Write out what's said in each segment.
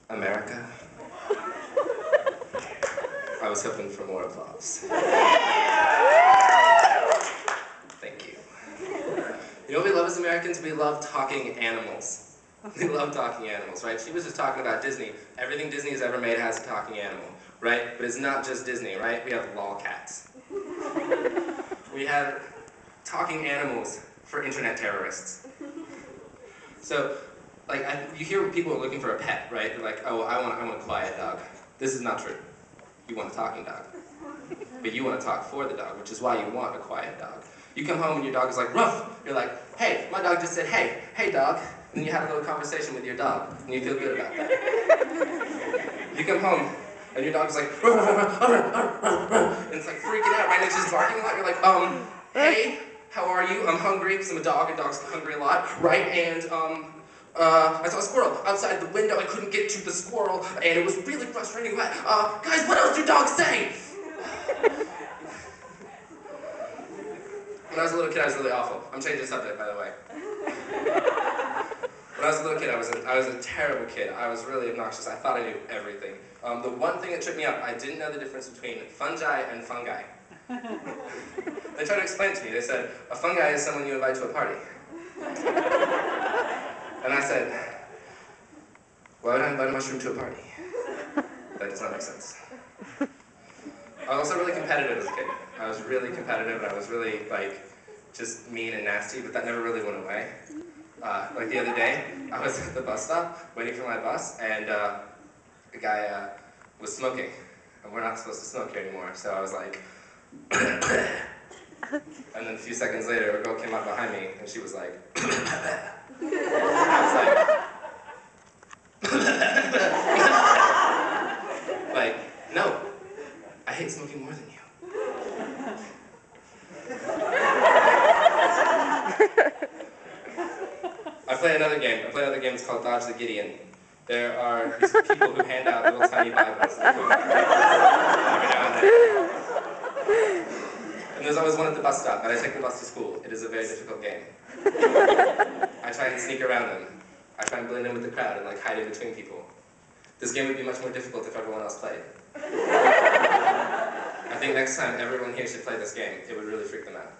America. I was hoping for more applause. Thank you. You know what we love as Americans? We love talking animals. We love talking animals, right? She was just talking about Disney. Everything Disney has ever made has a talking animal, right? But it's not just Disney, right? We have lolcats. We have talking animals for internet terrorists. So, like, you hear when people are looking for a pet, right? They're like, oh, I want a quiet dog. This is not true. You want a talking dog. But you want to talk for the dog, which is why you want a quiet dog. You come home and your dog is like, ruff! You're like, hey, my dog just said, hey dog. And then you have a little conversation with your dog, and you feel good about that. You come home, and your dog's like, ruff, ruff, ruff, ruff, ruff, ruff, and it's like freaking out, right? And it's just barking a lot. You're like, hey, how are you? I'm hungry, because I'm a dog, and dogs get hungry a lot, right? And, I saw a squirrel outside the window. I couldn't get to the squirrel, and it was really frustrating. Guys, what else do dogs say? When I was a little kid, I was really awful. I'm changing the subject, by the way. When I was a little kid, I was a terrible kid. I was really obnoxious. I thought I knew everything. The one thing that tripped me up, I didn't know the difference between fungi and fungi. They tried to explain it to me. They said, a fungi is someone you invite to a party. And I said, why would I invite a mushroom to a party? That does not make sense. I was also really competitive as a kid. I was really competitive, and I was really, like, just mean and nasty, but that never really went away. Like the other day, I was at the bus stop, waiting for my bus, and a guy was smoking. And we're not supposed to smoke here anymore, so I was like, and then a few seconds later, a girl came up behind me, and she was like, and I was like, no, I hate smoking more than you. I play another game. It's called Dodge the Gideon. There are these people who hand out little tiny Bibles every now and then. And there's always one at the bus stop, and I take the bus to school. It is a very difficult game. I try and sneak around them. I try and blend in with the crowd and like hide in between people. This game would be much more difficult if everyone else played. I think next time everyone here should play this game. It would really freak them out.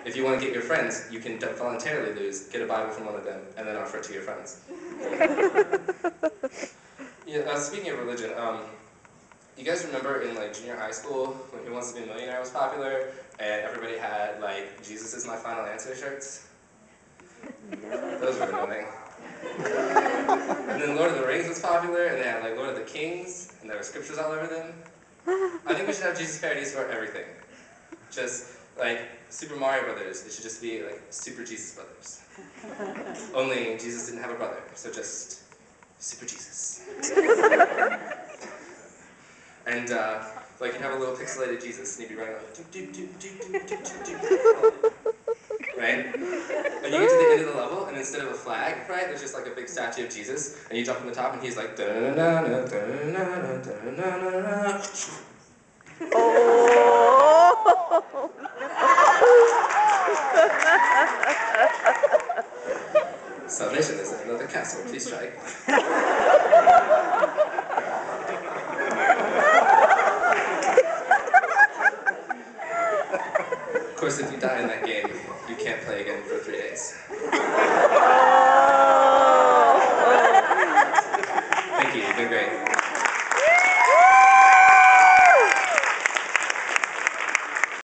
If you want to get your friends, you can voluntarily lose, get a Bible from one of them, and then offer it to your friends. Yeah, speaking of religion, you guys remember in like junior high school when Who Wants to Be a Millionaire was popular, and everybody had like Jesus is my final answer shirts? Those were annoying. And then Lord of the Rings was popular, and they had like Lord of the Kings, and there were scriptures all over them. I think we should have Jesus parodies for everything. Just like Super Mario Brothers, it should just be like Super Jesus Brothers. Only Jesus didn't have a brother, so just Super Jesus. And like you'd have a little pixelated Jesus, and he'd be running like do do do do do do do. Right? And you get to the end of the level, and instead of a flag, right, there's just like a big statue of Jesus, and you jump on the top, and he's like da-na-na-na, da-na-na-na, da-na-na-na. Salvation is another castle, please try.